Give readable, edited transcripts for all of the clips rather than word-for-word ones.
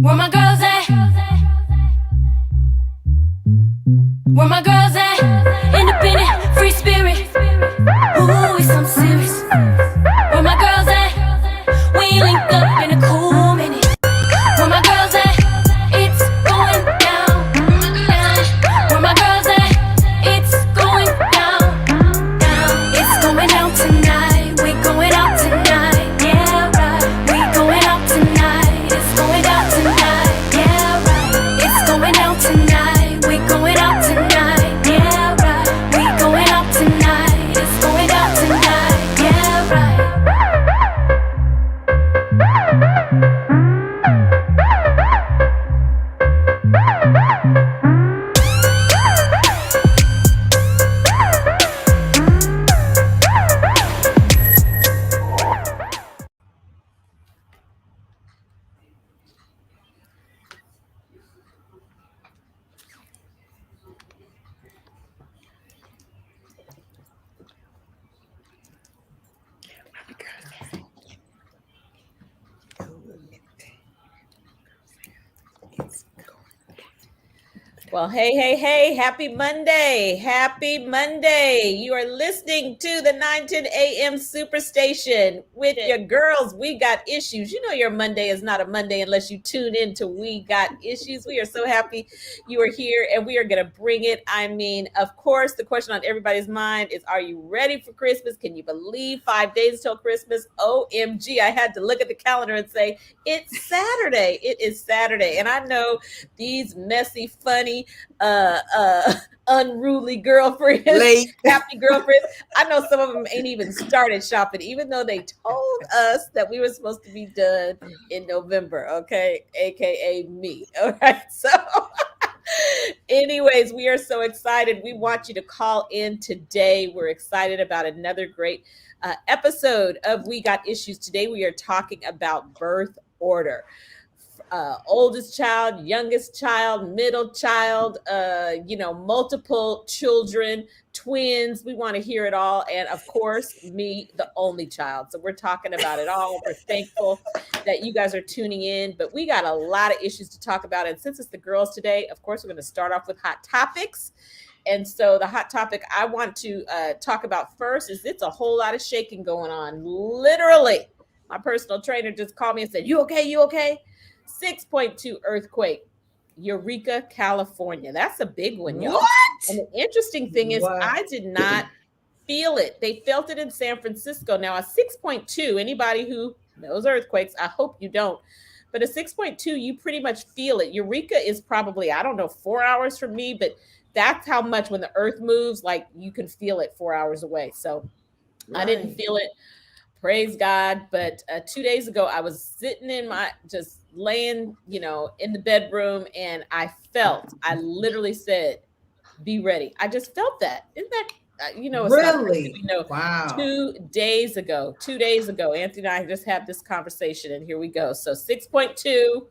Where my girls at? Where my girls at? Independent, free spirit. Ooh, it's something serious. Where my girls at? We ain't linked up in a cool minute. Where my girls at? It's going down, down. Where my girls at? It's going down, down. It's going down tonight. We going out tonight. Yeah, right. We going out tonight. It's going down tonight. Yeah, right. It's going down tonight. We going out tonight. Yeah, right. We going out tonight. It's going down tonight. Yeah, right. Well, hey, happy Monday. Happy Monday. You are listening to the 9:10 a.m. Superstation with your girls. We Got Issues. You know your Monday is not a Monday unless you tune in to We Got Issues. We are so happy you are here, and we are going to bring it. I mean, of course, the question on everybody's mind is, are you ready for Christmas? Can you believe 5 days till Christmas? OMG, I had to look at the calendar and say, it's Saturday. It is Saturday. And I know these messy, funny, unruly girlfriends, happy girlfriends. I know some of them ain't even started shopping, even though they told us that we were supposed to be done in November, okay? AKA me, all right? So anyways, we are so excited. We want you to call in today. We're excited about another great episode of We Got Issues. Today we are talking about birth order. Oldest child, youngest child, middle child, multiple children, twins. We want to hear it all. And of course, me, the only child. So we're talking about it all. We're thankful that you guys are tuning in, but we got a lot of issues to talk about. And since it's the girls today, of course, we're going to start off with hot topics. And so the hot topic I want to talk about first is it's a whole lot of shaking going on. Literally, my personal trainer just called me and said, you okay? You okay? 6.2 earthquake, Eureka, California. That's a big one, y'all. What? And the interesting thing is, I did not feel it. They felt it in San Francisco. Now, a 6.2, anybody who knows earthquakes, I hope you don't, but a 6.2, you pretty much feel it. Eureka is probably, 4 hours from me, but that's how much when the earth moves, like you can feel it 4 hours away. So I didn't feel it. Praise God. But 2 days ago, I was sitting just laying, in the bedroom, and I literally said, be ready. I just felt that. Isn't that, really? Wow. 2 days ago, Anthony and I just had this conversation, and here we go. So 6.2,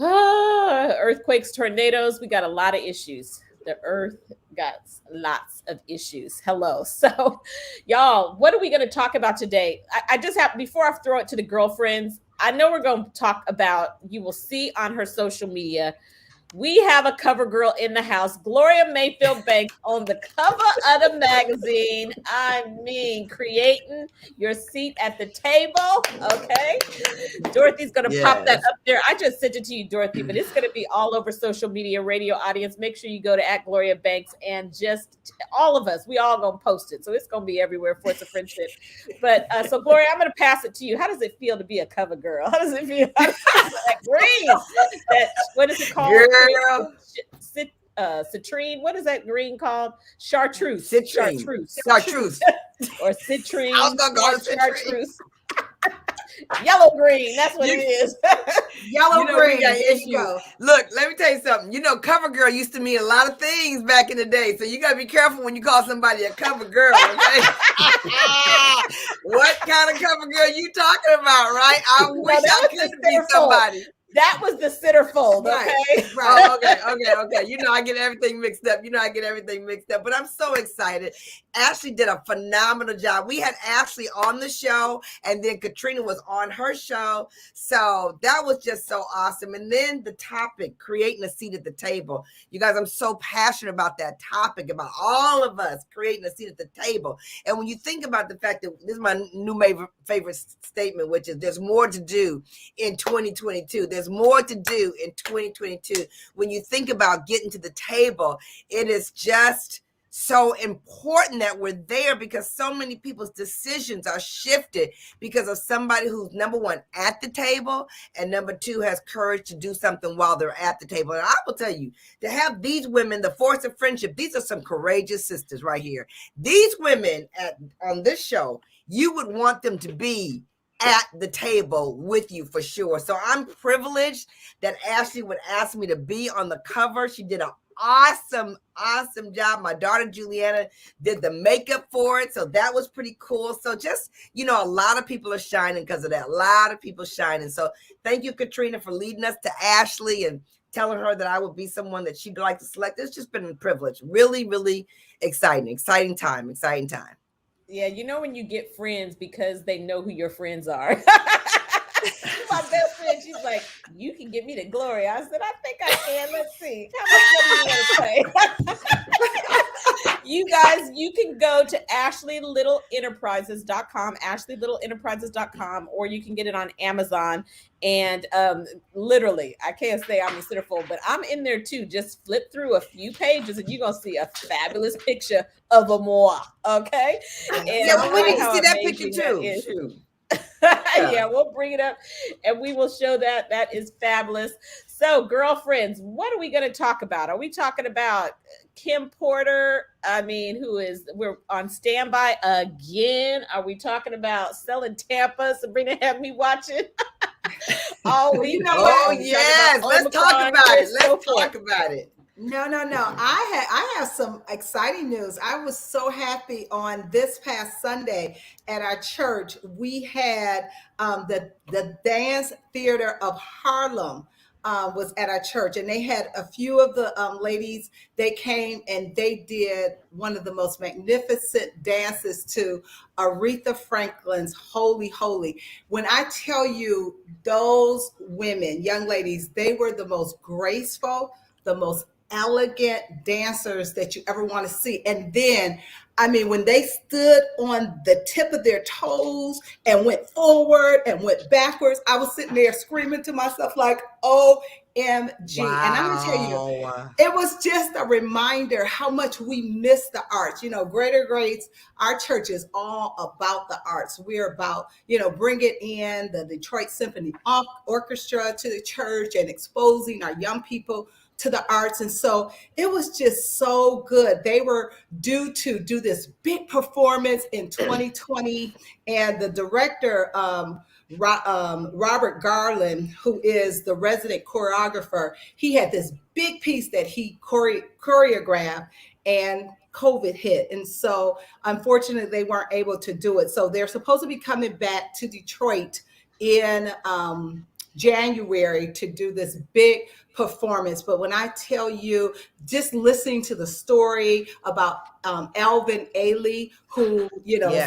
earthquakes, tornadoes. We got a lot of issues. The earth got lots of issues. Hello. So y'all, what are we going to talk about today? I just have, before I throw it to the girlfriends, I know we're going to talk about, you will see on her social media, we have a cover girl in the house, Gloria Mayfield Banks, on the cover of the magazine. I mean, creating your seat at the table, okay? Dorothy's going to pop that up there. I just sent it to you, Dorothy, but it's going to be all over social media, radio audience. Make sure you go to @GloriaBanks and just all of us, we all going to post it. So it's going to be everywhere, Force of Friendship. But so, Gloria, I'm going to pass it to you. How does it feel to be a cover girl? How does it feel? That green? What is it called? Citrine. What is that green called? Chartreuse. Chartreuse. Or citrine. I was gonna go to chartreuse. Yellow green. That's what it is. Yellow green. There you go. Look, let me tell you something. Cover girl used to mean a lot of things back in the day. So you gotta be careful when you call somebody a cover girl. Okay. What kind of cover girl you talking about, right? I wish I could be somebody. That was the centerfold, okay? Right. Okay. I get everything mixed up. But I'm so excited. Ashley did a phenomenal job. We had Ashley on the show, and then Caterina was on her show. So that was just so awesome. And then the topic, creating a seat at the table. You guys, I'm so passionate about that topic, about all of us creating a seat at the table. And when you think about the fact that this is my new favorite statement, which is there's more to do in 2022. There's more to do in 2022. When you think about getting to the table, it is just so important that we're there, because so many people's decisions are shifted because of somebody who's, number one, at the table, and number two, has courage to do something while they're at the table. And I will tell you, to have these women, the force of friendship, these are some courageous sisters right here. These women on this show, you would want them to be at the table with you for sure. So I'm privileged that Ashley would ask me to be on the cover. She did an awesome job. My daughter Juliana did the makeup for it, so that was pretty cool. So just, a lot of people are shining because of that. A lot of people shining. So thank you, Caterina, for leading us to Ashley and telling her that I would be someone that she'd like to select. It's just been a privilege. Really, really exciting time. Yeah, when you get friends because they know who your friends are. My best friend, she's like, you can get me to Gloria. I said, I think I can. Let's see. How much money you want to pay? You guys, you can go to ashleylittlenterprises.com, ashleylittlenterprises.com, or you can get it on Amazon. And literally, I can't say I'm a centerfold, but I'm in there too. Just flip through a few pages and you're going to see a fabulous picture of a moi. Okay? And yeah, we need to see that picture too. Yeah, we'll bring it up and we will show that. That is fabulous. So, girlfriends, what are we going to talk about? Are we talking about Kim Porter? We're on standby again. Are we talking about selling Tampa? Sabrina had me watching. Oh, yes. Let's talk about it. No. I have some exciting news. I was so happy on this past Sunday at our church. We had the Dance Theater of Harlem was at our church, and they had a few of the ladies. They came and they did one of the most magnificent dances to Aretha Franklin's Holy Holy. When I tell you, those women, young ladies, they were the most graceful, the most elegant dancers that you ever want to see. And then, when they stood on the tip of their toes and went forward and went backwards, I was sitting there screaming to myself like, OMG. Wow. And I'm going to tell you, it was just a reminder how much we miss the arts. Greater Grace, our church is all about the arts. We're about, bringing in the Detroit Symphony Orchestra to the church and exposing our young people to the arts. And so it was just so good. They were due to do this big performance in 2020. And the director, Robert Garland, who is the resident choreographer, he had this big piece that he choreographed, and COVID hit. And so unfortunately, they weren't able to do it. So they're supposed to be coming back to Detroit in January to do this big performance. But when I tell you, just listening to the story about Alvin Ailey, who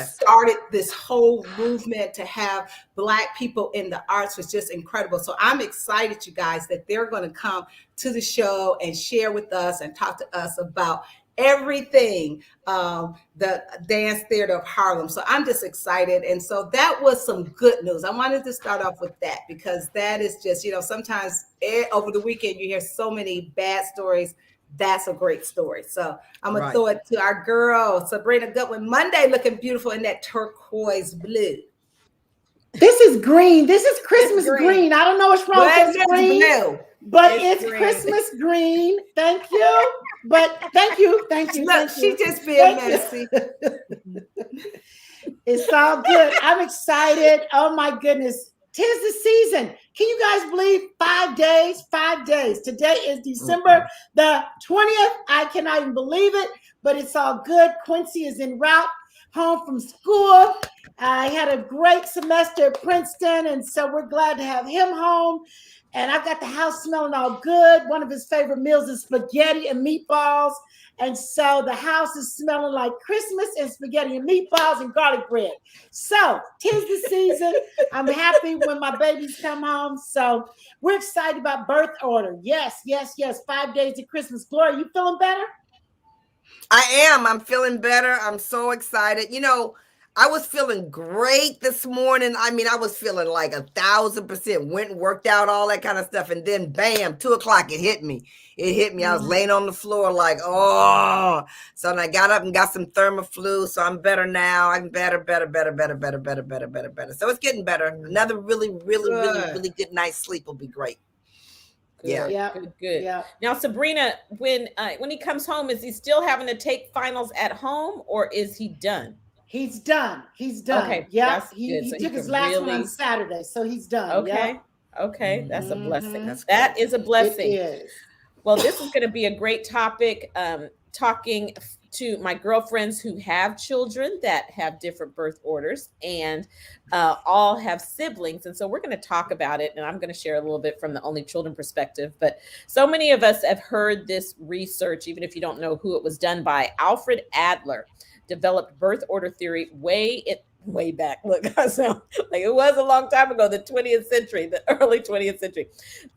started this whole movement to have Black people in the arts, was just incredible. So I'm excited, you guys, that they're going to come to the show and share with us and talk to us about everything, the Dance Theater of Harlem. So I'm just excited. And so that was some good news. I wanted to start off with that because that is just, sometimes over the weekend you hear so many bad stories. That's a great story. So I'm going to throw it to our girl, Sabrina Goodwin Monday, looking beautiful in that turquoise blue. This is green. This is Christmas green. I don't know what's wrong with this green, blue. But it's Christmas green. Thank you. But thank you. Look, she just being messy. It's all good. I'm excited. Oh my goodness. 'Tis the season. Can you guys believe 5 days? 5 days. Today is December the 20th. I cannot even believe it, but it's all good. Quincy is en route home from school. I had a great semester at Princeton, and so we're glad to have him home. And I got the house smelling all good. One of his favorite meals is spaghetti and meatballs. And so the house is smelling like Christmas and spaghetti and meatballs and garlic bread. So 'tis the season. I'm happy when my babies come home. So we're excited about birth order. Yes, yes, yes. 5 days to Christmas. Gloria, you feeling better? I am. I'm feeling better. I'm so excited. I was feeling great this morning. I mean, I was feeling like 1,000%. Went and worked out, all that kind of stuff. And then bam, 2:00, it hit me. It hit me. I was laying on the floor like, oh. So then I got up and got some Thermaflu. So I'm better now. I'm better. So it's getting better. Another really good night's sleep will be great. Good. Yeah. Good. Yeah. Now, Sabrina, when he comes home, is he still having to take finals at home, or is he done? He's done. Okay. Yeah. He He took his last one on Saturday, so he's done. Okay. Yep. Okay. That's a blessing. That's That cool. is a blessing. It is. Well, this is going to be a great topic. Talking to my girlfriends who have children that have different birth orders and all have siblings. And so we're going to talk about it. And I'm going to share a little bit from the only children perspective. But so many of us have heard this research, even if you don't know who it was done by. Alfred Adler developed birth order theory way back. Look, I sound like it was a long time ago, the 20th century, the early 20th century.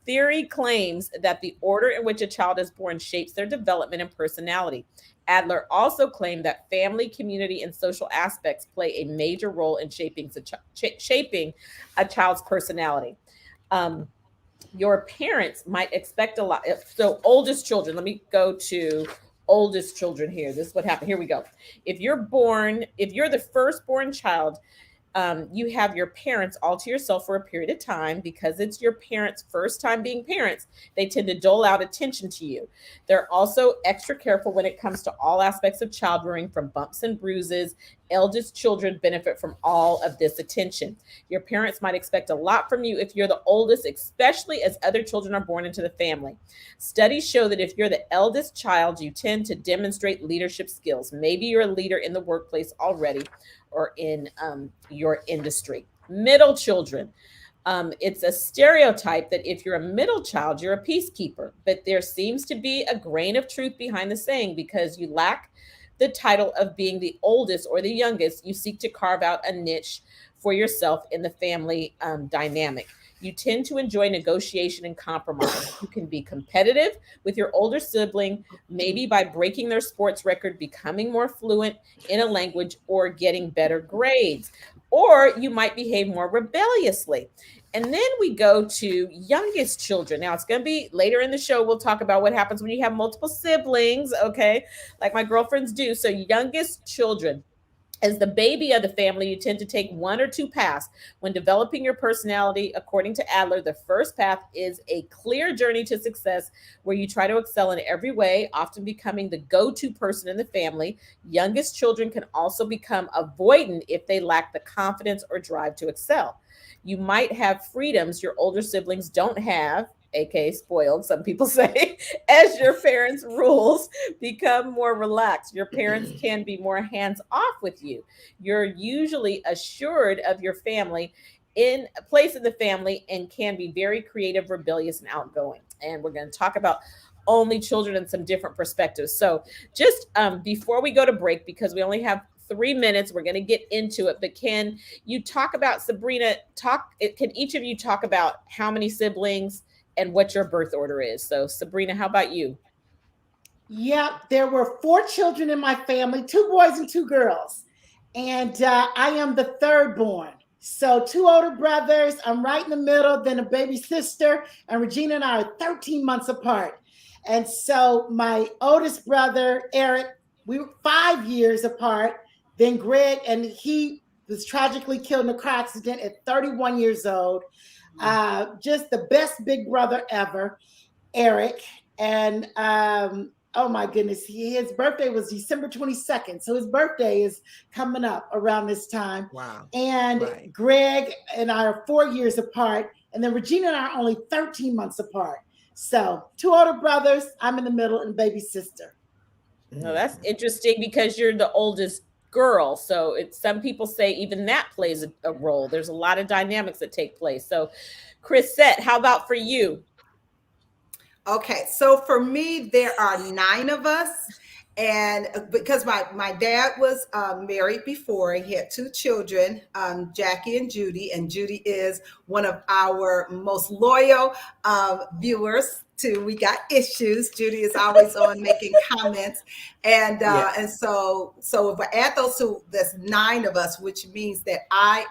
Theory claims that the order in which a child is born shapes their development and personality. Adler also claimed that family, community, and social aspects play a major role in shaping a child's personality. Your parents might expect a lot. So oldest children, let me go to oldest children here. This is what happened. Here we go. If you're the firstborn child, you have your parents all to yourself for a period of time because it's your parents' first time being parents. They tend to dole out attention to you. They're also extra careful when it comes to all aspects of child rearing, from bumps and bruises. Eldest children benefit from all of this attention. Your parents might expect a lot from you if you're the oldest, especially as other children are born into the family. Studies show that if you're the eldest child, you tend to demonstrate leadership skills. Maybe you're a leader in the workplace already or in your industry. Middle children. It's a stereotype that if you're a middle child, you're a peacekeeper. But there seems to be a grain of truth behind the saying. Because you lack the title of being the oldest or the youngest, you seek to carve out a niche for yourself in the family dynamic. You tend to enjoy negotiation and compromise. You can be competitive with your older sibling, maybe by breaking their sports record, becoming more fluent in a language, or getting better grades. Or you might behave more rebelliously. And then we go to youngest children. Now, it's going to be later in the show. We'll talk about what happens when you have multiple siblings, okay, like my girlfriends do. So youngest children. As the baby of the family, you tend to take one or two paths. When developing your personality, according to Adler, the first path is a clear journey to success where you try to excel in every way, often becoming the go-to person in the family. Youngest children can also become avoidant if they lack the confidence or drive to excel. You might have freedoms your older siblings don't have, aka spoiled, some people say, as your parents' rules become more relaxed. Your parents can be more hands-off with you. You're usually assured of your family in a place in the family and can be very creative, rebellious, and outgoing. And we're going to talk about only children and some different perspectives. So just before we go to break, because we only have 3 minutes, we're going to get into it. But can you talk about, Sabrina, can each of you talk about how many siblings and what your birth order is? So Sabrina, how about you? Yeah, there were 4 children in my family, 2 boys and 2 girls. And I am the third born. So 2 older brothers, I'm right in the middle, then a baby sister, and Regina and I are 13 months apart. And so my oldest brother, Eric, we were 5 years apart. Then Greg, and he was tragically killed in a car accident at 31 years old. Just the best big brother ever, Eric. And oh my goodness, his birthday was December 22nd. So his birthday is coming up around this time. Wow. And Right. Greg and I are 4 years apart. And then Regina and I are only 13 months apart. So 2 older brothers, I'm in the middle, and baby sister. No, that's interesting because you're the oldest girl. So some people say even that plays a role. There's a lot of dynamics that take place. So Crisette, how about for you? Okay, so for me, there are 9 of us. And because my dad was married before, he had 2 children, Jackie and Judy is one of our most loyal viewers to We Got Issues. Judy is always on making comments, and so if I add those 2, that's 9 of us, which means that I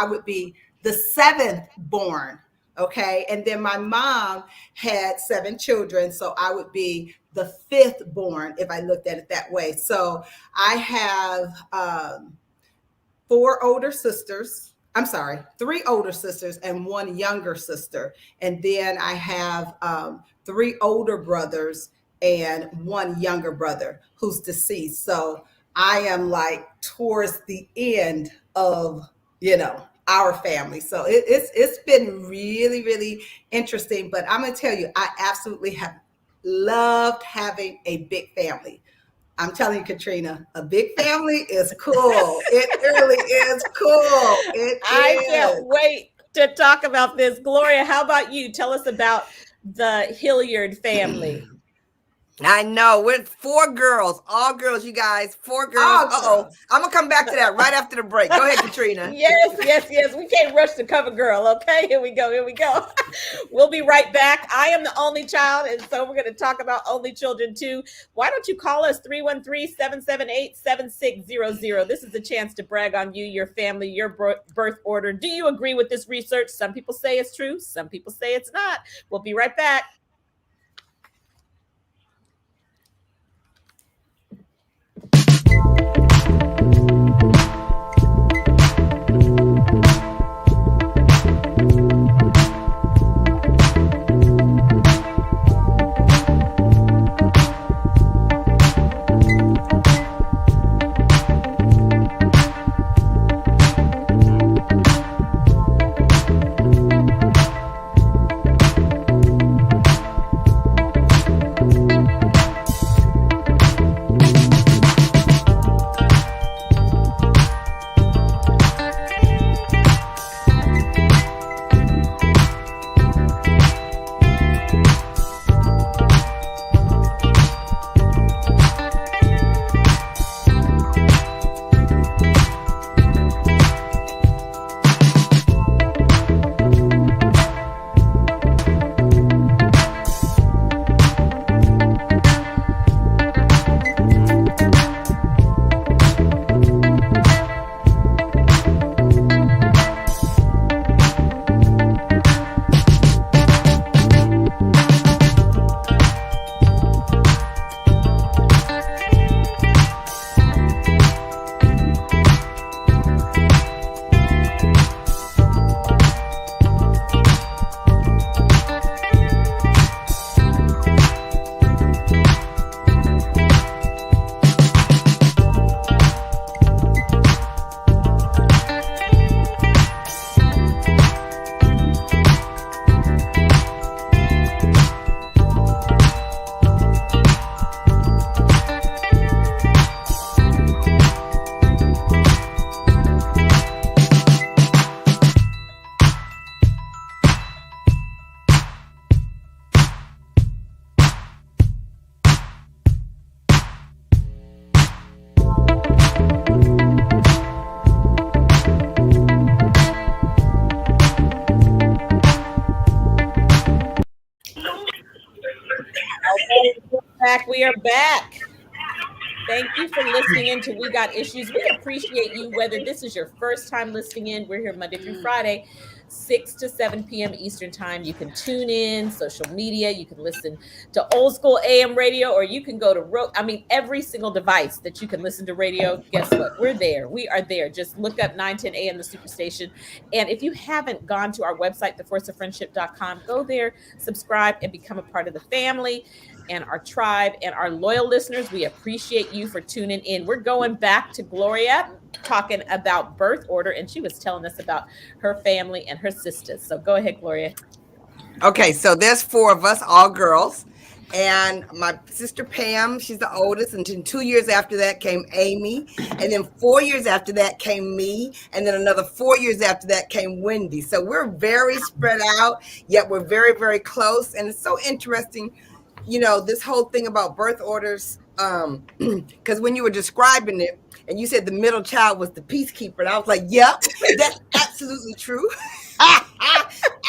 would be the 7th born. Okay. And then my mom had 7 children. So I would be the 5th born if I looked at it that way. So I have 4 older sisters. I'm sorry, 3 older sisters and 1 younger sister. And then I have 3 older brothers and 1 younger brother who's deceased. So I am like towards the end of, our family. So it's been really, really interesting. But I'm going to tell you, I absolutely have loved having a big family. I'm telling you, Caterina, a big family is cool. It really is cool. I can't wait to talk about this. Gloria, how about you? Tell us about the Hilliard family. I know, we're 4 girls, all girls, you guys, 4 girls. I'm gonna come back to that right after the break. Go ahead, Caterina. Yes. We can't rush to cover girl. Okay, here we go. We'll be right back. I am the only child, and so we're going to talk about only children too. Why don't you call us 313-778-7600? This is the chance to brag on you, your family, your birth order. Do you agree with this research? Some people say it's true. Some people say it's not. We'll be right back. We are back. Thank you for listening in to We Got Issues. We appreciate you, whether this is your first time listening in. We're here Monday through Friday, 6 to 7 p.m. Eastern time. You can tune in, social media. You can listen to old school AM radio, or you can go to every single device that you can listen to radio. Guess what? We're there. We are there. Just look up 910 AM, the Superstation. And if you haven't gone to our website, theforceoffriendship.com, go there, subscribe, and become a part of the family and our tribe and our loyal listeners. We appreciate you for tuning in. We're going back to Gloria, talking about birth order, and she was telling us about her family and her sisters. So go ahead, Gloria. Okay, so there's 4 of us, all girls. And my sister Pam, she's the oldest. And then 2 years after that came Amy. And then 4 years after that came me. And then another 4 years after that came Wendy. So we're very spread out, yet we're very, very close. And it's so interesting, this whole thing about birth orders. Because when you were describing it, and you said the middle child was the peacekeeper, and I was like, yep, that's absolutely true.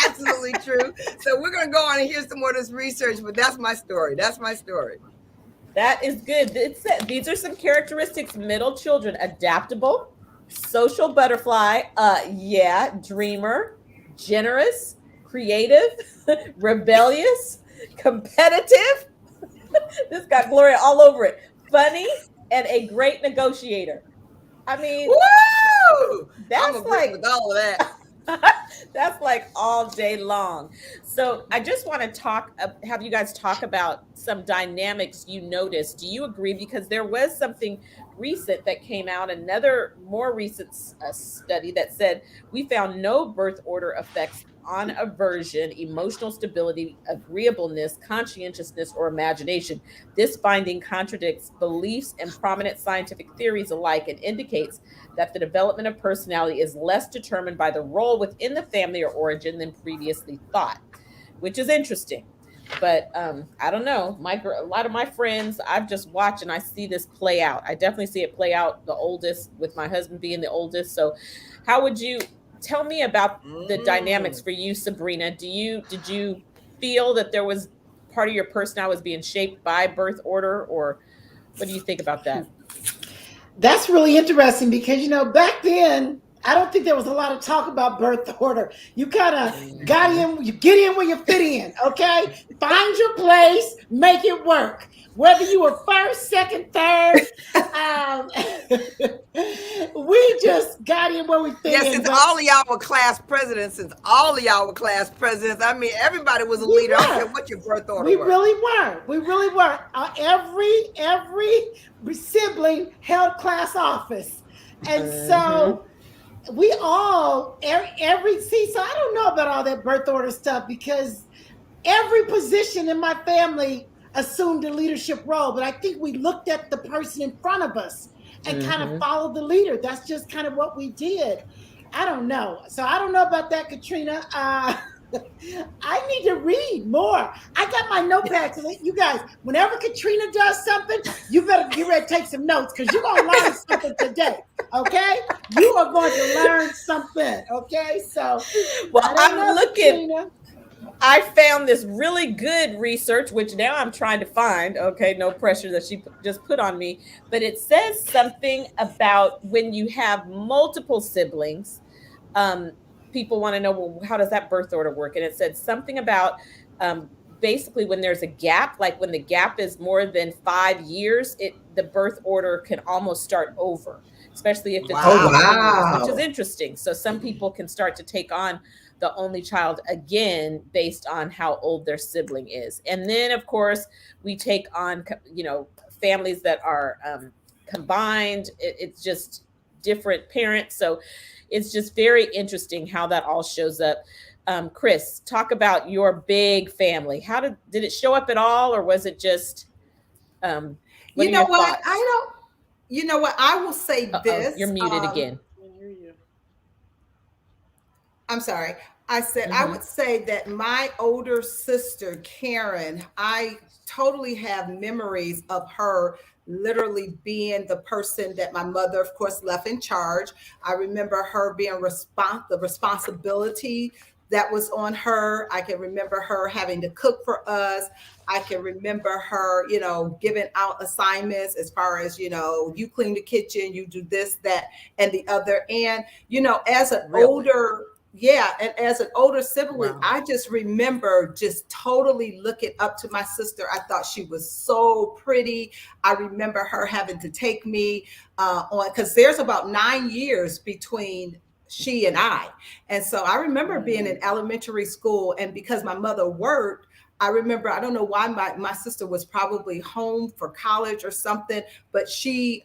Absolutely true. So we're going to go on and hear some more of this research, but that's my story. That is good. These are some characteristics. Middle children: adaptable, social butterfly, dreamer, generous, creative, rebellious, competitive. This got Gloria all over it. Funny, and a great negotiator. I mean, woo! That's like with all of that. That's like all day long. So I just want to have you guys talk about some dynamics you noticed. Do you agree? Because there was something recent that came out, another more recent study that said we found no birth order effects on aversion, emotional stability, agreeableness, conscientiousness, or imagination. This finding contradicts beliefs and prominent scientific theories alike and indicates that the development of personality is less determined by the role within the family or origin than previously thought, which is interesting. But I don't know. A lot of my friends, I've just watched and I see this play out. I definitely see it play out. The oldest, with my husband being the oldest. So, how would you tell me about the dynamics for you, Sabrina? Did you feel that there was part of your personality was being shaped by birth order, or what do you think about that? That's really interesting because, back then, I don't think there was a lot of talk about birth order. You kind of got in, you get in where you fit in, okay? Find your place, make it work. Whether you were first, second, third, we just got in where we fit in. Since all of y'all were class presidents, I mean, everybody was a leader. I don't care what your birth order was. We really were. Every sibling held class office. And so we all, so I don't know about all that birth order stuff because every position in my family assumed a leadership role, but I think we looked at the person in front of us and kind of followed the leader. That's just kind of what we did. I don't know. So I don't know about that, Caterina. I need to read more. I got my notepad. You guys, whenever Caterina does something, you better get ready to take some notes because you're going to learn something today. Okay? You are going to learn something. Okay? So, well, I'm looking. Caterina. I found this really good research, which now I'm trying to find. Okay, no pressure that she just put on me. But it says something about when you have multiple siblings, people want to know, well, how does that birth order work? And it said something about basically when there's a gap, like when the gap is more than 5 years, the birth order can almost start over, especially if it's which is interesting. So some people can start to take on the only child again based on how old their sibling is. And then of course we take on families that are combined. It's just different parents, so it's just very interesting how that all shows up. Chris, talk about your big family. How did it show up at all, or was it just I will say this. You're muted again. I'm sorry. I said, I would say that my older sister, Karen, I totally have memories of her literally being the person that my mother, of course, left in charge. I remember her being the responsibility that was on her. I can remember her having to cook for us. I can remember her, giving out assignments as far as, you clean the kitchen, you do this, that, and the other. And, as an older sibling, I just remember just totally looking up to my sister. I thought she was so pretty. I remember her having to take me on, because there's about 9 years between she and I. And so I remember being in elementary school, and because my mother worked, I remember, I don't know why my sister was probably home for college or something, but she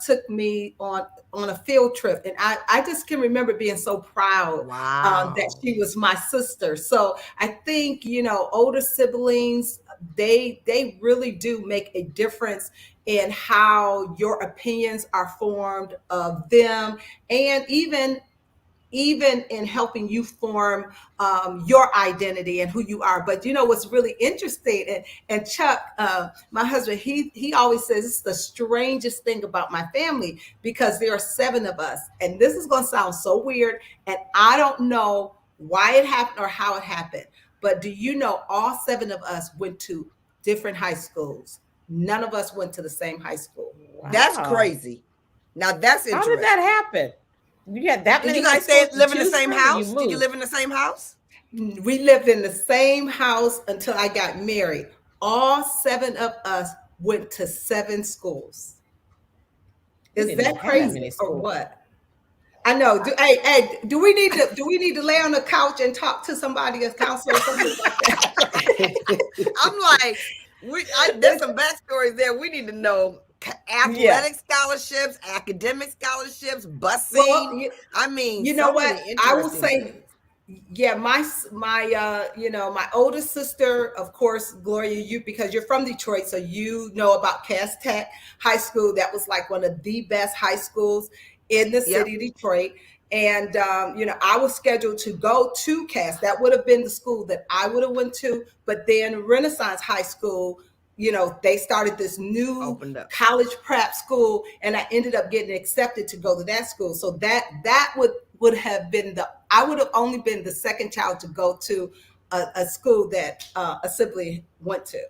took me on a field trip. And I just can remember being so proud that she was my sister. So I think, older siblings, they really do make a difference in how your opinions are formed of them, and even in helping you form your identity and who you are. But what's really interesting, and Chuck, my husband, he always says it's the strangest thing about my family, because there are 7 of us, and this is going to sound so weird, and I don't know why it happened or how it happened, but do you know all 7 of us went to different high schools? None of us went to the same high school. Wow. That's crazy. Now that's interesting. How did that happen? You had that many. Did you guys live in the same house? Did you live in the same house? We lived in the same house until I got married. All 7 of us went to 7 schools. Is that crazy or what? I know. Do we need to lay on the couch and talk to somebody, a counselor or something like that? I'm like, there's some backstories there. We need to know. Athletic scholarships, academic scholarships, busing. Well, I mean, you know what? I will say, yeah, my oldest sister, of course, Gloria, because you're from Detroit, so you know about Cass Tech High School. That was like one of the best high schools in the city of Detroit. And I was scheduled to go to Cass. That would have been the school that I would have went to. But then Renaissance High School, they started this new college prep school, and I ended up getting accepted to go to that school. So that would have been I would have only been the second child to go to a school that a sibling went to.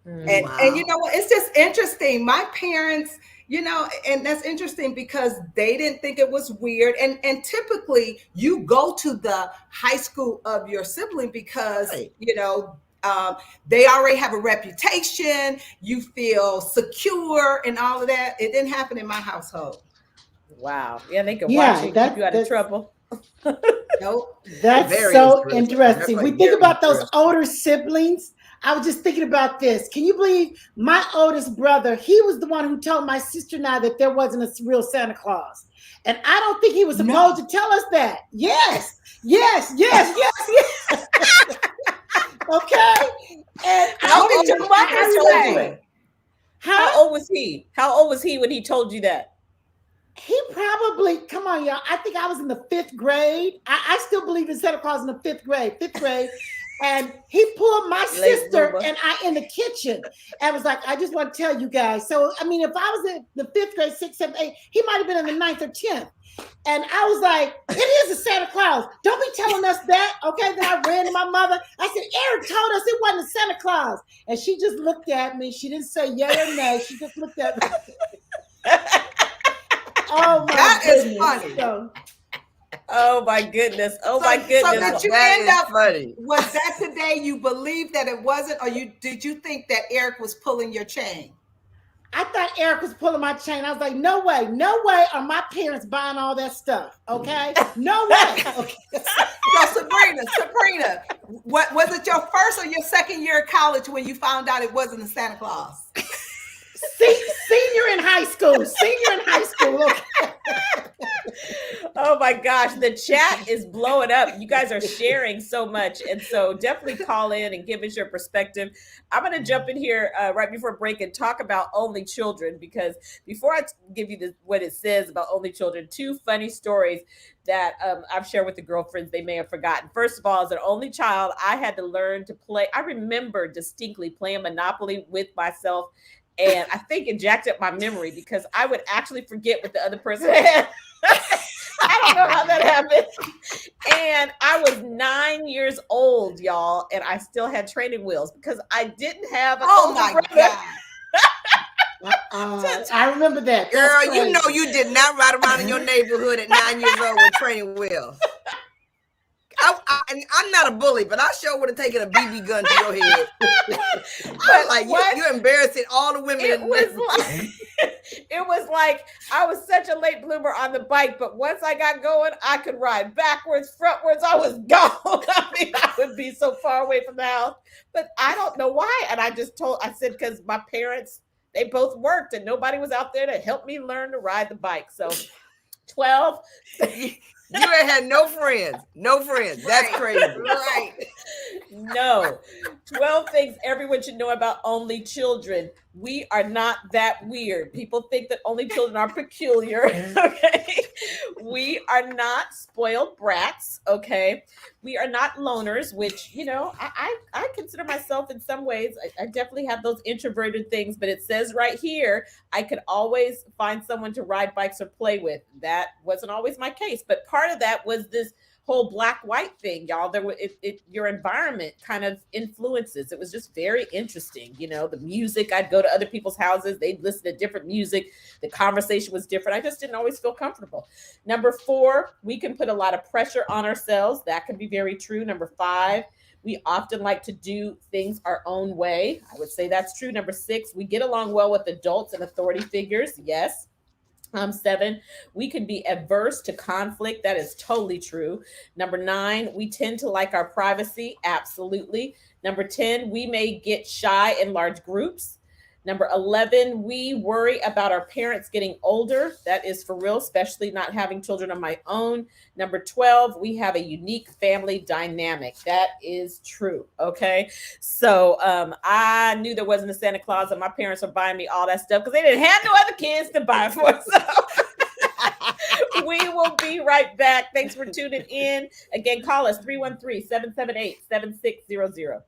And you know what? It's just interesting. My parents, and that's interesting because they didn't think it was weird. And typically you go to the high school of your sibling because, they already have a reputation. You feel secure and all of that. It didn't happen in my household. Wow. Yeah, they can watch you, keep you out of trouble. Nope. That's very so interesting. We think about those older siblings. I was just thinking about this. Can you believe my oldest brother, he was the one who told my sister and I that there wasn't a real Santa Claus. And I don't think he was supposed to tell us that. Yes. Okay. And how old was he? How old was he when he told you that? He probably, come on, y'all. I think I was in the 5th grade. I still believe in Santa Claus in the 5th grade. And he pulled my sister and I in the kitchen and was like, I just want to tell you guys. So, I mean, if I was in the 5th grade, 6th, 7th, 8th, he might have been in the 9th or 10th. And I was like, it is a Santa Claus. Don't be telling us that. Okay. Then I ran to my mother. I said, Eric told us it wasn't a Santa Claus. And she just looked at me. She didn't say yay or nay. She just looked at me. Oh, my goodness. Is funny. Oh my goodness. Oh my goodness. So did you end up funny? Was that the day you believed that it wasn't, or did you think that Eric was pulling your chain? I thought Eric was pulling my chain. I was like, no way are my parents buying all that stuff. Okay. No way. Okay. So Sabrina, what was it, your first or your second year of college when you found out it wasn't a Santa Claus? Senior in high school. Okay. Oh my gosh, the chat is blowing up. You guys are sharing so much. And so definitely call in and give us your perspective. I'm going to jump in here right before break and talk about only children, because before I give you what it says about only children, 2 funny stories that I've shared with the girlfriends they may have forgotten. First of all, as an only child, I had to learn to play. I remember distinctly playing Monopoly with myself. And I think it jacked up my memory because I would actually forget what the other person had. I don't know how that happened. And I was 9 years old, y'all, and I still had training wheels because I didn't have an older brother. I remember that. Girl, you know you did not ride around in your neighborhood at 9 years old with training wheels. I'm not a bully, but I sure would have taken a BB gun to your head. But like you're embarrassing all the women. It was like I was such a late bloomer on the bike, but once I got going, I could ride backwards, frontwards. I was gone. I mean, I would be so far away from the house, but I don't know why. And I said because my parents, they both worked, and nobody was out there to help me learn to ride the bike. So 12. You ain't had no friends. That's crazy. Right. No. 12 things everyone should know about only children. We are not that weird. People think that only children are peculiar. Okay. We are not spoiled brats. Okay. We are not loners, which, I consider myself in some ways, I definitely have those introverted things, but it says right here, I could always find someone to ride bikes or play with. That wasn't always my case, but part of that was this whole black white thing, y'all. There were your environment kind of influences. It was just very interesting. The music, I'd go to other people's houses, they'd listen to different music, the conversation was different. I just didn't always feel comfortable. Number 4, we can put a lot of pressure on ourselves. That can be very true. Number 5, we often like to do things our own way. I would say that's true. Number 6, we get along well with adults and authority figures. Yes. 7, we can be averse to conflict. That is totally true. Number 9, we tend to like our privacy. Absolutely. Number 10, we may get shy in large groups. Number 11, we worry about our parents getting older. That is for real, especially not having children of my own. Number 12, we have a unique family dynamic. That is true. Okay. So I knew there wasn't a Santa Claus, and my parents were buying me all that stuff because they didn't have no other kids to buy for. So we will be right back. Thanks for tuning in. Again, call us 313-778-7600.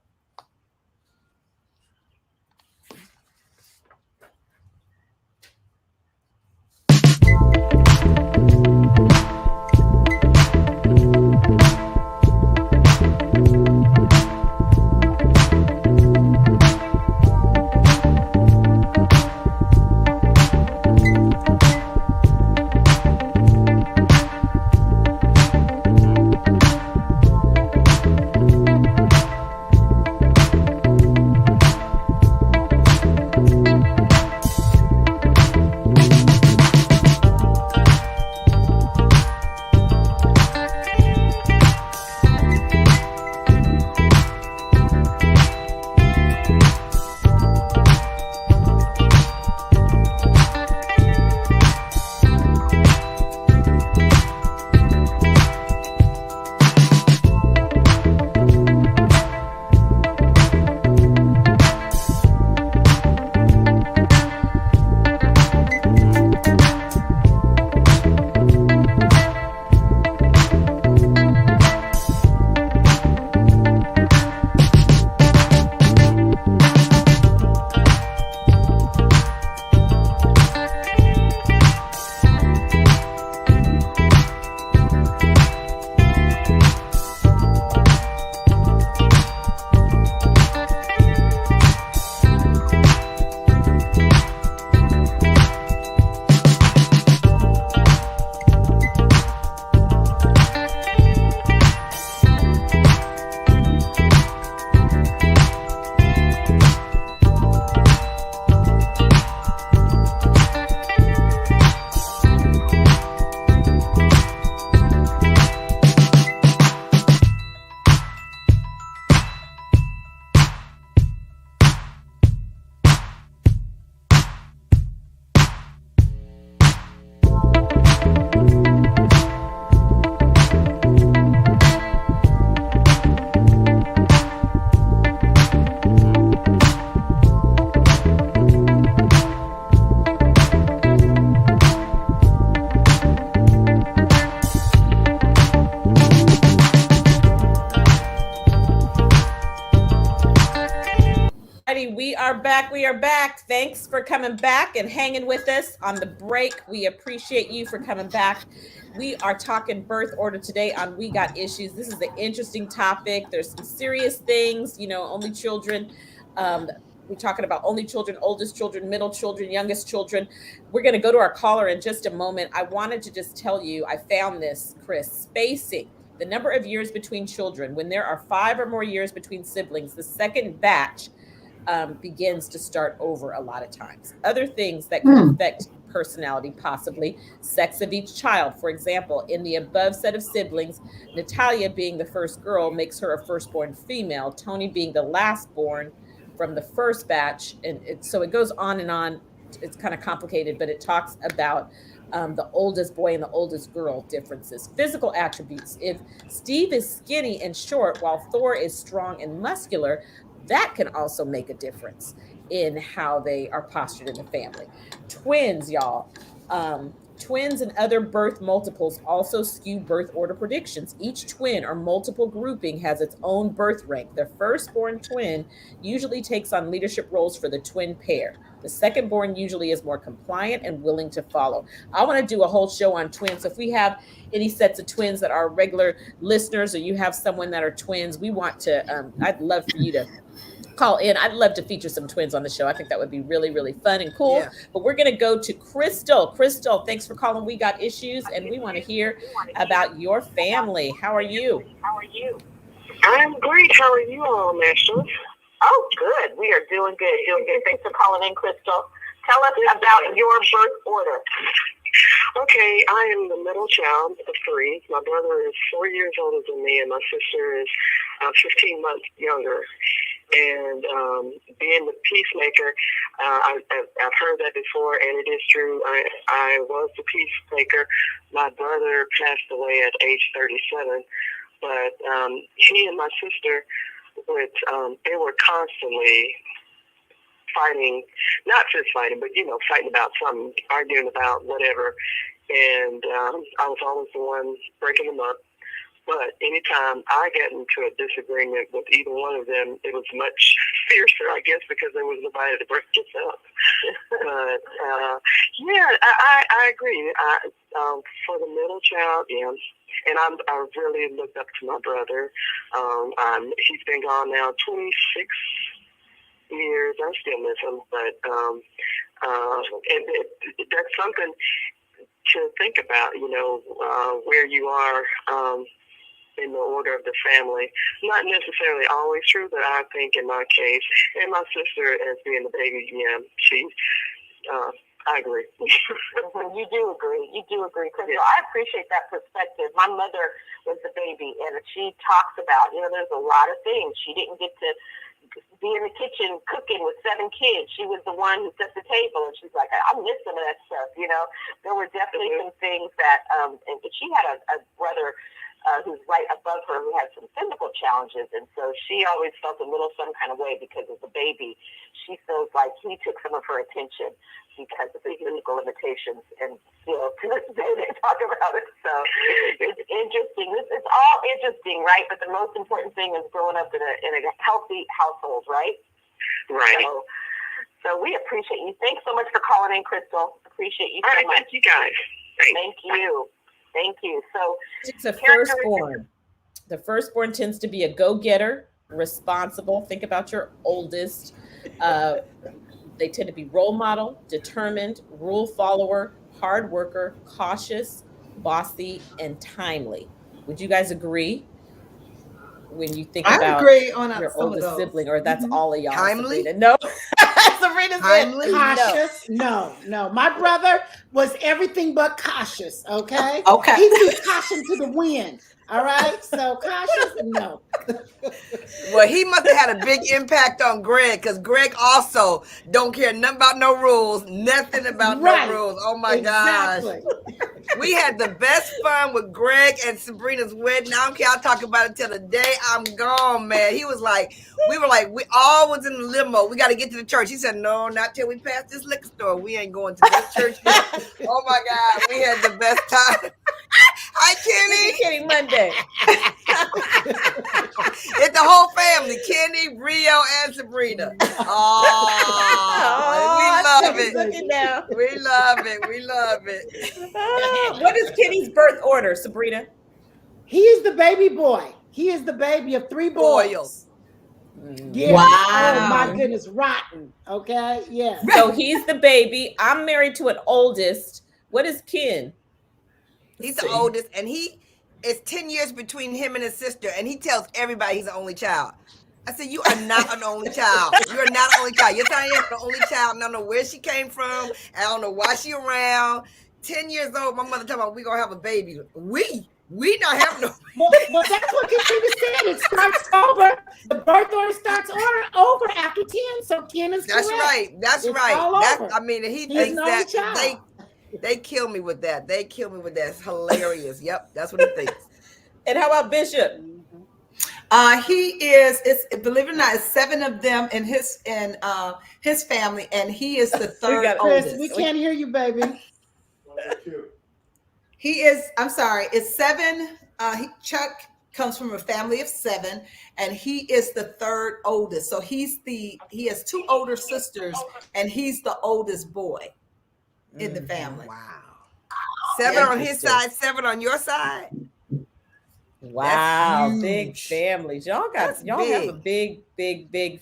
We are back. We are back. Thanks for coming back and hanging with us on the break. We appreciate you for coming back. We are talking birth order today on We Got Issues. This is an interesting topic. There's some serious things, only children. We're talking about only children, oldest children, middle children, youngest children. We're going to go to our caller in just a moment. I wanted to just tell you, I found this, Chris, spacing. The number of years between children. When there are 5 or more years between siblings, the second batch begins to start over a lot of times. Other things that can affect personality, possibly sex of each child. For example, in the above set of siblings, Natalia being the first girl makes her a firstborn female, Tony being the last born from the first batch. And so it goes on and on. It's kind of complicated, but it talks about the oldest boy and the oldest girl differences. Physical attributes. If Steve is skinny and short while Thor is strong and muscular, that can also make a difference in how they are postured in the family. Twins, y'all. Twins and other birth multiples also skew birth order predictions. Each twin or multiple grouping has its own birth rank. The firstborn twin usually takes on leadership roles for the twin pair. The secondborn usually is more compliant and willing to follow. I want to do a whole show on twins. So if we have any sets of twins that are regular listeners, or you have someone that are twins, we want to, I'd love for you to call in. I'd love to feature some twins on the show. I think that would be really, really fun and cool. Yeah. But we're going to go to Crystal. Crystal, thanks for calling. We Got Issues, and we want to hear about your family. How are you? I'm great. How are you all, National? Oh, good. We are doing good. Thanks for calling in, Crystal. Tell us about your birth order. Okay, I am the middle child of three. My brother is 4 years older than me, and my sister is 15 months younger. And being the peacemaker, I've heard that before, and it is true. I was the peacemaker. My brother passed away at age 37, but he and my sister, they were constantly fighting, not just fighting, but, fighting about something, arguing about whatever. And I was always the one breaking them up. But anytime I got into a disagreement with either one of them, it was much fiercer, I guess, because there was nobody to break us up. But, I agree. For the middle child, yeah. And I really looked up to my brother. He's been gone now 26 years. I still miss him, but and that's something to think about, where you are in the order of the family. Not necessarily always true, but I think in my case, and my sister as being the baby, I agree. You do agree, Crystal. Yeah. I appreciate that perspective. My mother was the baby, and she talks about, there's a lot of things. She didn't get to be in the kitchen cooking with 7 kids. She was the one who set the table, and she's like, I miss some of that stuff, There were definitely some things that, and she had a brother who's right above her who had some physical challenges, and so she always felt a little some kind of way because as a baby, she feels like he took some of her attention because of the physical limitations, and still to this day they talk about it. So it's interesting. It's all interesting, right? But the most important thing is growing up in a healthy household, right? Right. So we appreciate you. Thanks so much for calling in, Crystal. Appreciate you so much. Thank you guys. Thank you. So it's a firstborn. The firstborn tends to be a go-getter, responsible. Think about your oldest. They tend to be role model, determined, rule follower, hard worker, cautious, bossy, and timely. Would you guys agree? When you think about agree on your oldest sibling, or that's all of y'all? Timely? Sabrina? No. Sabrina said cautious. No. My brother was everything but cautious. Okay. Okay. He threw caution to the wind. All right. So cautious, no. Well, he must have had a big impact on Greg, because Greg also don't care nothing about no rules, nothing about no rules. Oh my gosh. We had the best fun with Greg and Sabrina's wedding. I don't care. I'll talk about it till the day I'm gone, man. He was like, we all was in the limo. We got to get to the church. He said, no, not till we pass this liquor store. We ain't going to this church. Oh my God. We had the best time. Hi, Kenny Monday. It's the whole family, Kenny, Rio, and Sabrina. We love it. Looking down. We love it. What is Kenny's birth order, Sabrina? He is the baby boy. He is the baby of 3 boys. Yeah. Wow. Oh my goodness, rotten. Okay. Yeah. So he's the baby. I'm married to an oldest. What is Ken? He's the oldest, and it's 10 years between him and his sister, and he tells everybody he's the only child. I said, you are not an only child. You are not an only child. You're telling him the only child, and I don't know where she came from. I don't know why she around. 10 years old, my mother talking about we gonna have a baby. We not having no. Well, that's what Katrina said. It starts over. The birth order starts over after 10. So 10 is That's correct. right. That's It's right. all That's, over. I mean, he He's thinks an only that child. they kill me with that. It's hilarious. Yep, that's what he thinks. And how about Bishop? Believe it or not, it's 7 of them in his family, and he is the third Chris, oldest. we can't hear you, baby. I'm sorry, it's 7. Chuck comes from a family of 7, and he is the third oldest. So he has 2 older sisters, and he's the oldest boy in the family. Wow. 7 on his side, 7 on your side. Wow, big families. Y'all have a big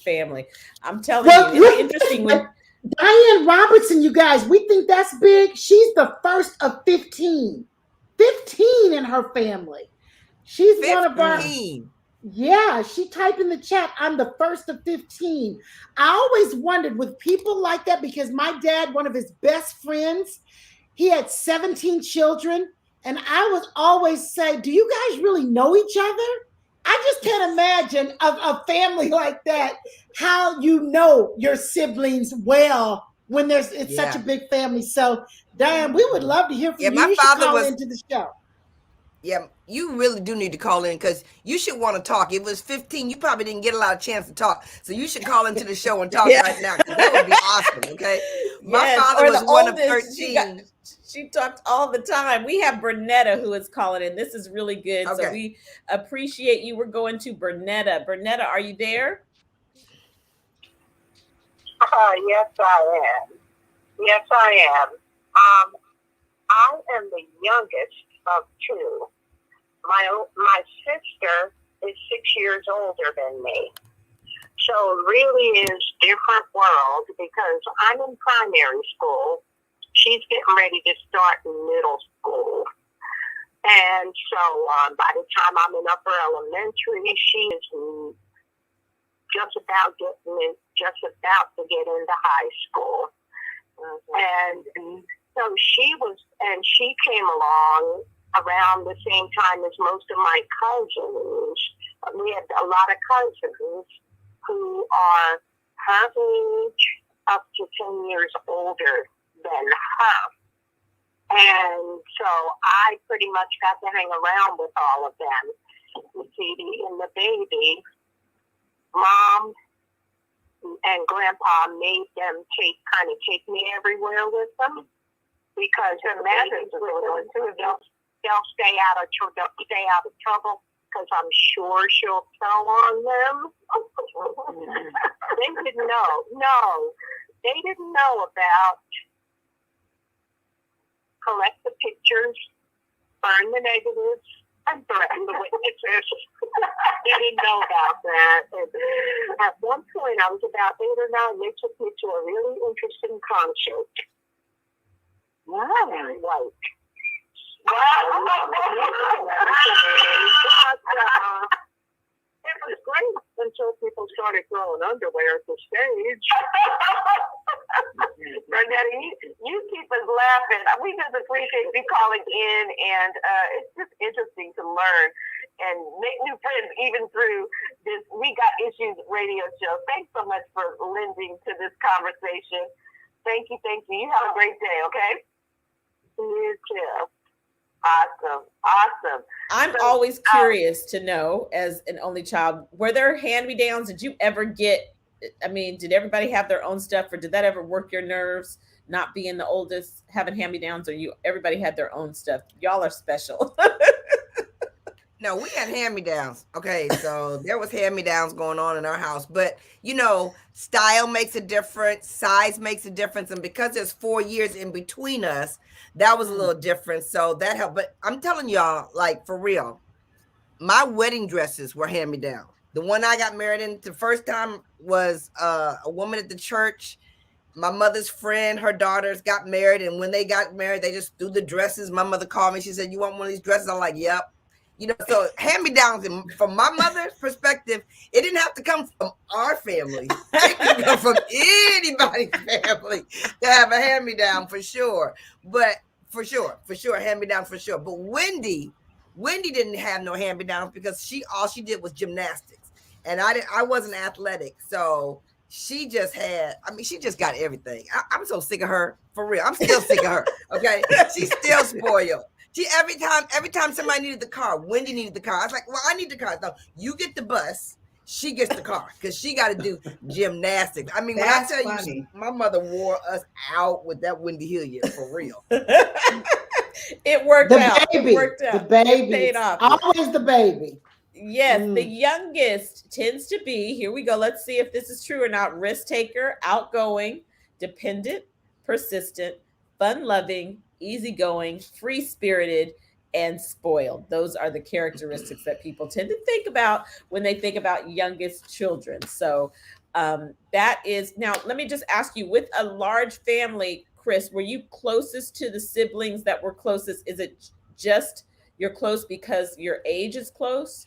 family. I'm telling Well, you, it's interesting when Diane Robertson, you guys, we think that's big. She's the first of 15. 15 in her family. She's 15. One of our. Yeah, she typed in the chat, I'm the first of 15. I always wondered with people like that, because my dad, one of his best friends, he had 17 children. And I would always say, do you guys really know each other? I just can't imagine a family like that, how you know your siblings well when it's such a big family. So, Diane, we would love to hear from you. My you father should call was into the show. Yeah, you really do need to call in, because you should want to talk. If it was 15, you probably didn't get a lot of chance to talk. So you should call into the show and talk right now, because that would be awesome, okay? My father was one of 13. She talked all the time. We have Bernetta who is calling in. This is really good. Okay. So we appreciate you. We're going to Bernetta. Bernetta, are you there? Yes, I am. Yes, I am. I am the youngest of 2. My sister is 6 years older than me. So it really is different world, because I'm in primary school. She's getting ready to start middle school. And so by the time I'm in upper elementary, she is just about to get into high school. And so she came along around the same time as most of my cousins. We had a lot of cousins who are her age up to 10 years older than her. And so I pretty much got to hang around with all of them. You see, and the baby, Mom and Grandpa made them take me everywhere with them, because the mothers with them too, they'll stay out of trouble, because I'm sure she'll tell on them. They didn't know. No, they didn't know about collect the pictures, burn the negatives, and threaten the witnesses. They didn't know about that. And at one point, I was about 8 or 9. They took me to a really interesting concert. Wow. Like, it was great until people started throwing underwear at the stage. Bernetta, you keep us laughing. We just appreciate you calling in, and it's just interesting to learn and make new friends even through this We Got Issues radio show. Thanks so much for lending to this conversation. Thank you. You have a great day, okay? You too. Awesome. I'm always curious to know, as an only child, were there hand-me-downs? Did you ever get, did everybody have their own stuff, or did that ever work your nerves, not being the oldest, having hand-me-downs, or everybody had their own stuff? Y'all are special. No, we had hand-me-downs. Okay, so there was hand-me-downs going on in our house. But, style makes a difference. Size makes a difference. And because there's 4 years in between us, that was a little different. So that helped. But I'm telling y'all, like, for real, my wedding dresses were hand-me-down. The one I got married in the first time was a woman at the church. My mother's friend, her daughters got married. And when they got married, they just threw the dresses. My mother called me. She said, "You want one of these dresses?" I'm like, "Yep." So hand-me-downs, from my mother's perspective, it didn't have to come from our family. It could come from anybody's family to have a hand-me-down, for sure. But for sure, hand-me-down for sure. But Wendy didn't have no hand-me-downs, because all she did was gymnastics, and I wasn't athletic, so she just got everything. I'm so sick of her, for real. I'm still sick of her. Okay, she's still spoiled. every time somebody needed the car, Wendy needed the car. I was like, well, I need the car. So you get the bus, she gets the car because she got to do gymnastics. I mean, That's when I tell funny. you, my mother wore us out with that Wendy Hilliard for real. It worked out. Baby, It worked out. the baby, It paid off. always the baby. Yes, the youngest tends to be, here we go, let's see if this is true or not, risk taker, outgoing, dependent, persistent, fun-loving, easygoing, free-spirited, and spoiled. Those are the characteristics that people tend to think about when they think about youngest children. So that is, now let me just ask you, with a large family, Chris, were you closest to the siblings that were closest? Is it just you're close because your age is close?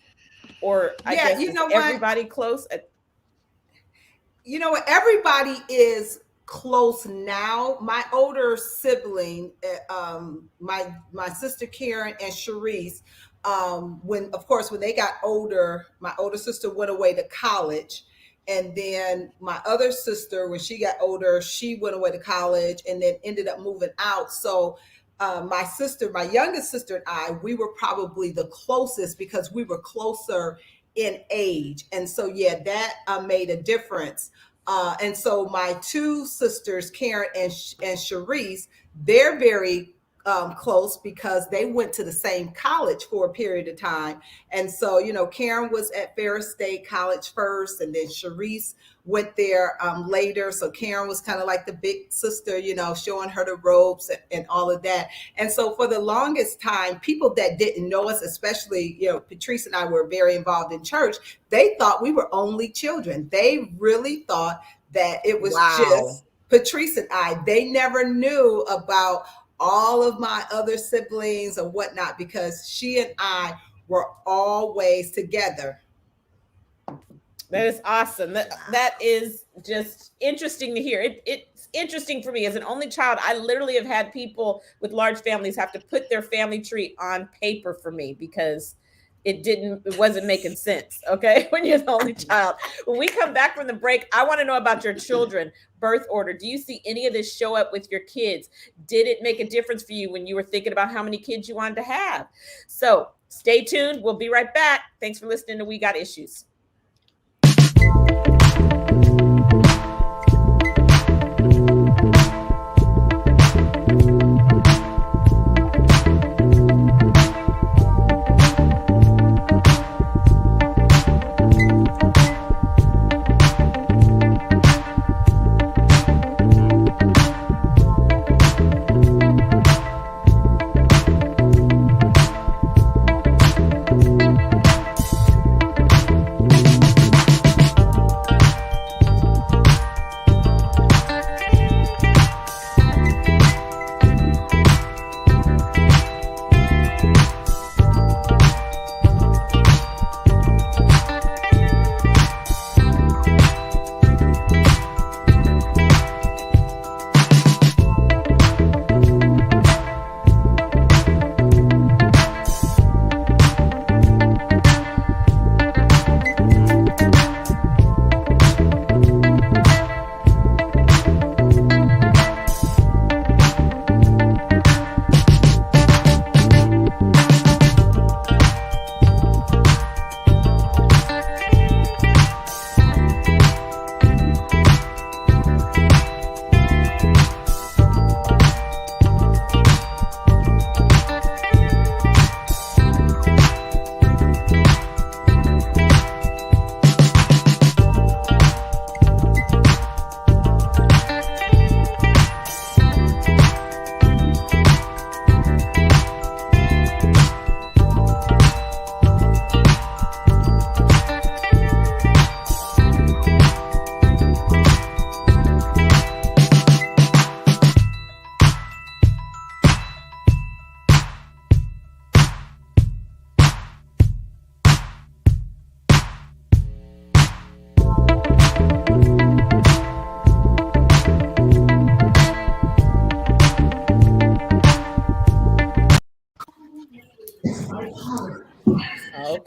Or I guess you know everybody close? You know what? Everybody is close now. My older sibling, my sister Karen and Sharice, when they got older, my older sister went away to college. And then my other sister, when she got older, she went away to college and then ended up moving out. So my youngest sister and I, we were probably the closest because we were closer in age. And so, yeah, that made a difference. And so my two sisters, Karen and Sharice, they're very close because they went to the same college for a period of time. And so, Karen was at Ferris State College first, and then Sharice went there later. So Karen was kind of like the big sister, showing her the ropes and all of that. And so for the longest time, people that didn't know us, especially, Patrice and I were very involved in church, they thought we were only children. They really thought that it was just Patrice and I. They never knew about all of my other siblings or whatnot because she and I were always together. That is awesome. That is just interesting to hear. It's interesting for me as an only child. I literally have had people with large families have to put their family tree on paper for me because it wasn't making sense. Okay. When you're the only child. When we come back from the break, I want to know about your children birth order. Do you see any of this show up with your kids? Did it make a difference for you when you were thinking about how many kids you wanted to have? So stay tuned. We'll be right back. Thanks for listening to We Got Issues.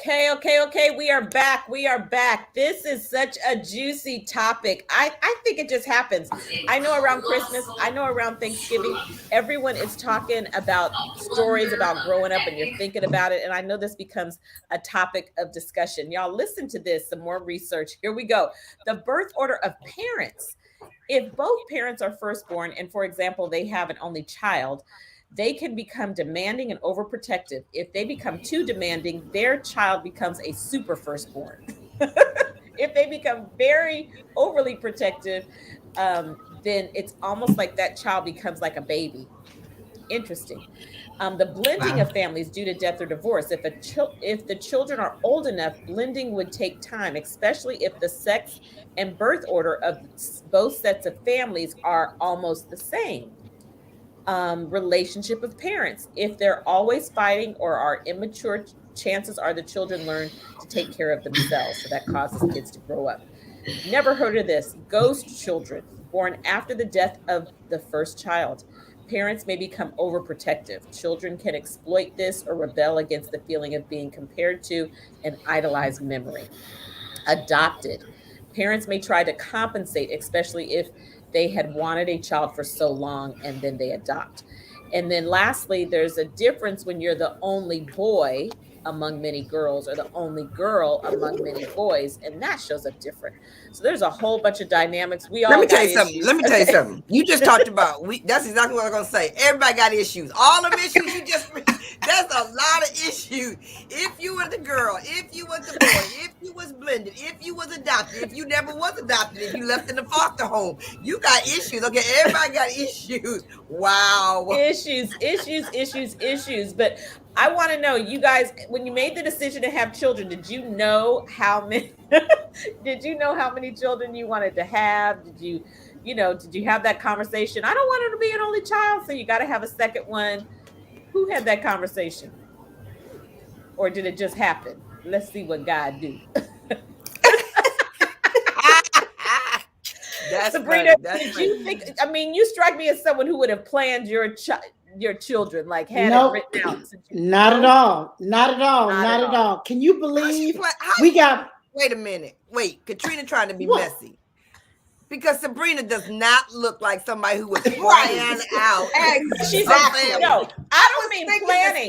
Okay. We are back. This is such a juicy topic. I think it just happens. I know around Christmas, I know around Thanksgiving, everyone is talking about stories about growing up and you're thinking about it. And I know this becomes a topic of discussion. Y'all listen to this, some more research. Here we go. The birth order of parents. If both parents are firstborn and, for example, they have an only child, they can become demanding and overprotective. If they become too demanding, their child becomes a super firstborn. If they become very overly protective, then it's almost like that child becomes like a baby. Interesting. The blending of families due to death or divorce. If the children are old enough, blending would take time, especially if the sex and birth order of both sets of families are almost the same. Relationship of parents. If they're always fighting or are immature, chances are the children learn to take care of themselves. So that causes kids to grow up. Never heard of this. Ghost children born after the death of the first child. Parents may become overprotective. Children can exploit this or rebel against the feeling of being compared to an idolized memory. Adopted. Parents may try to compensate, especially if they had wanted a child for so long and then they adopt. And then lastly, there's a difference when you're the only boy among many girls or the only girl among many boys, and that shows up different. So there's a whole bunch of dynamics. Let me tell you something. You just talked about, that's exactly what I'm going to say. Everybody got issues. All them issues you just, that's a lot of issues. If you were the girl, if you was the boy, if you was blended, if you was adopted, if you never was adopted, if you left in the foster home, you got issues. Okay, everybody got issues. Wow. Issues. But I want to know, you guys, when you made the decision to have children, did you know how many children you wanted to have? Did you have that conversation? I don't want her to be an only child, so you got to have a second one. Who had that conversation? Or did it just happen? Let's see what God do. That's Sabrina, funny. did you think, you strike me as someone who would have planned your children, like had it written out. Not at all. Can you believe we got? Wait a minute. Caterina trying to be messy. Because Sabrina does not look like somebody who was plan out. Exactly. No, I don't mean planning.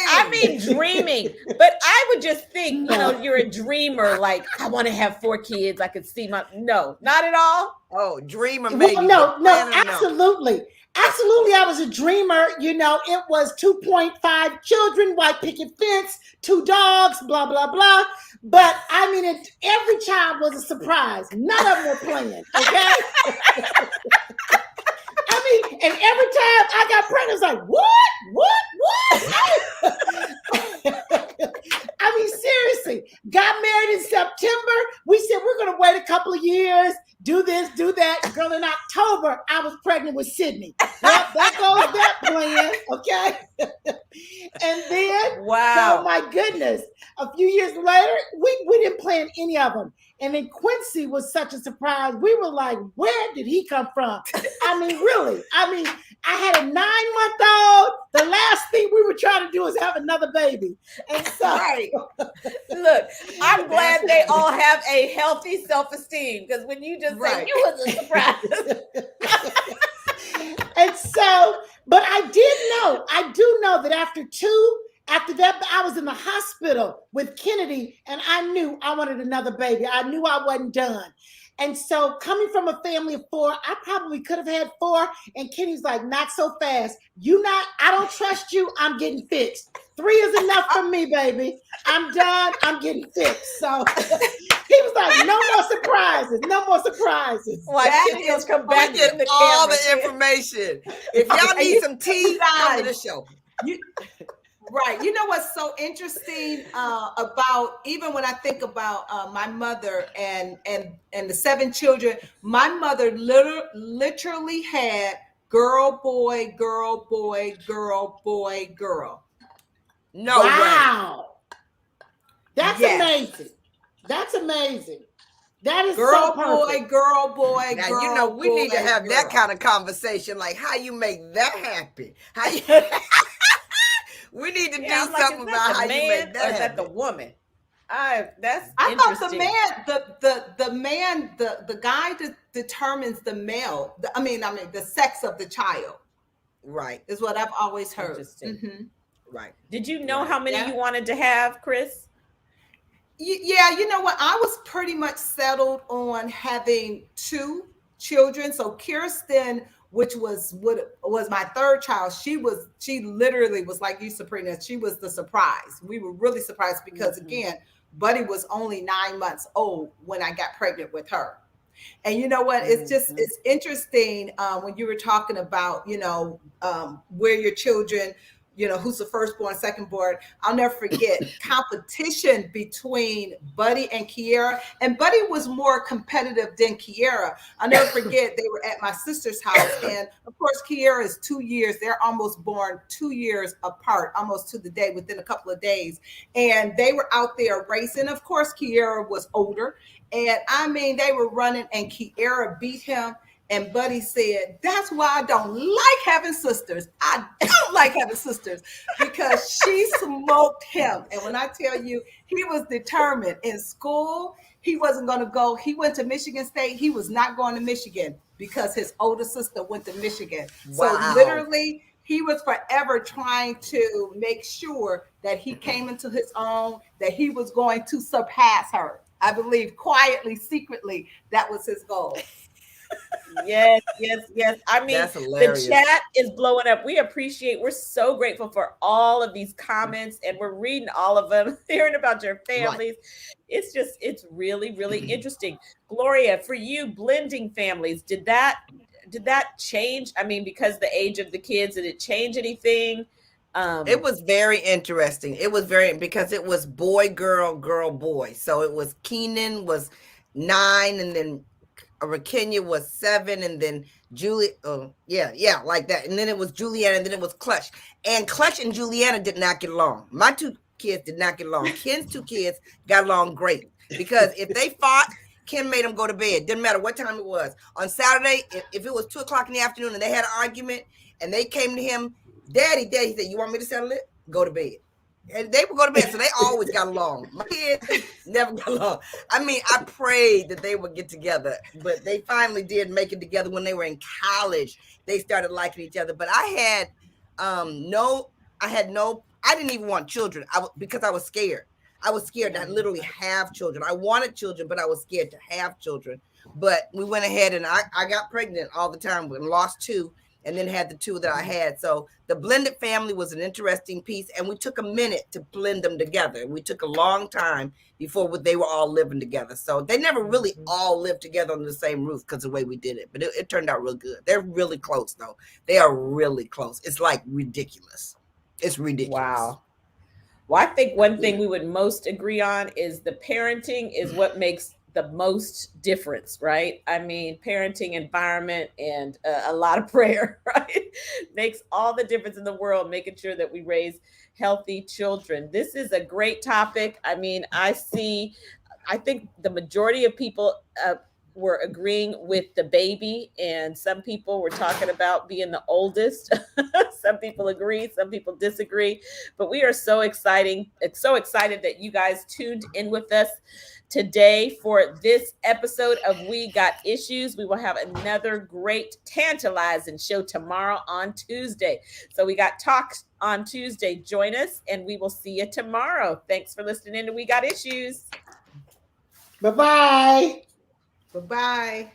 I mean dreaming. But I would just think, you're a dreamer. Like, I want to have 4 kids. I could see no, not at all. Oh, dreamer, maybe. Well, no, absolutely. Absolutely, I was a dreamer. It was 2.5 children, white picket fence, 2 dogs, blah, blah, blah. But every child was a surprise. None of them were planned, okay? And every time I got pregnant, it's like, what? Seriously, got married in September. We said, we're going to wait a couple of years, do this, do that. Girl, in October, I was pregnant with Sydney. Well, that goes that plan, okay? And then, wow. So my goodness, a few years later, we didn't plan any of them. And then Quincy was such a surprise. We were like, where did he come from? Really. I had a 9-month-old. The last thing we were trying to do is have another baby. And so, right. Look, I'm glad they all have a healthy self-esteem, because when you just say you was a surprise. And so, but I do know that after that, I was in the hospital with Kennedy, and I knew I wanted another baby. I knew I wasn't done. And so, coming from a family of 4, I probably could have had 4. And Kenny's like, not so fast. I don't trust you. I'm getting fixed. 3 is enough for me, baby. I'm done. I'm getting fixed. So he was like, no more surprises. Well, Kenny will come back to get all the information. If y'all need some tea, come to the show. Right. You know what's so interesting about, even when I think about my mother and the 7 children, my mother literally had girl, boy, girl, boy, girl, boy, girl. No way. That's amazing. That's amazing. That is girl, so perfect. boy, now, girl, we need to have that kind of conversation, like how you make that happen. We need to do something about how you make that happen. Or is that the woman? That's I thought interesting. the guy determines the male. The sex of the child Right. is what I've always heard. Interesting. Right. Did you know Right. how many Yeah. you wanted to have, Chris? Yeah, you know what? I was pretty much settled on having 2 children. So Kirsten, which was what was my third child, she literally was like you, Sabrina. She was the surprise. We were really surprised because again, Buddy was only 9 months old when I got pregnant with her. And you know what? It's interesting when you were talking about, where your children, who's the firstborn, secondborn. I'll never forget competition between Buddy and Kiera. And Buddy was more competitive than Kiera. I'll never forget they were at my sister's house. And of course, Kiera is 2 years. They're almost born 2 years apart, almost to the day, within a couple of days. And they were out there racing. Of course, Kiera was older. And I mean, they were running and Kiera beat him. And Buddy said, that's why I don't like having sisters. I don't like having sisters because she smoked him. And when I tell you, he was determined in school, he wasn't going to go. He went to Michigan State. He was not going to Michigan because his older sister went to Michigan. Wow. So literally, he was forever trying to make sure that he came into his own, that he was going to surpass her. I believe quietly, secretly, that was his goal. Yes. I mean, That's hilarious. the chat is blowing up. We're so grateful for all of these comments, and we're reading all of them, hearing about your families. Right. It's really, really interesting. Gloria, for you, blending families, did that change? I mean, because the age of the kids, did it change anything? It was very interesting. Because it was boy, girl, girl, boy. So it was Keenan was 9, and then Rakenya was 7, and then Julie, like that. And then it was Juliana, and then it was Clutch. And Clutch and Juliana did not get along. My 2 kids did not get along. Ken's 2 kids got along great because if they fought, Ken made them go to bed. Didn't matter what time it was. On Saturday, if it was 2:00 in the afternoon and they had an argument and they came to him, Daddy said, you want me to settle it? Go to bed. And they would go to bed, so they always got along. My kids never got along. I mean, I prayed that they would get together, but they finally did make it together when they were in college. They started liking each other. But I didn't even want children because I was scared. I was scared to literally have children. I wanted children, but I was scared to have children. But we went ahead and I got pregnant all the time and lost 2. And then had the 2 that I had. So the blended family was an interesting piece. And we took a minute to blend them together. We took a long time before they were all living together. So they never really all lived together under the same roof because of the way we did it. But it turned out real good. They're really close, though. They are really close. It's like ridiculous. It's ridiculous. Wow. Well, I think one thing we would most agree on is the parenting is what makes the most difference, right? I mean, parenting environment and a lot of prayer, right? Makes all the difference in the world, making sure that we raise healthy children. This is a great topic. I mean, I think the majority of people were agreeing with the baby, and some people were talking about being the oldest. Some people agree, some people disagree, but we are so excited that you guys tuned in with us today for this episode of We Got Issues. We will have another great, tantalizing show tomorrow on Tuesday. So we got Talks on Tuesday. Join us, and we will see you tomorrow. Thanks for listening in to We Got Issues. Bye-bye. Bye-bye.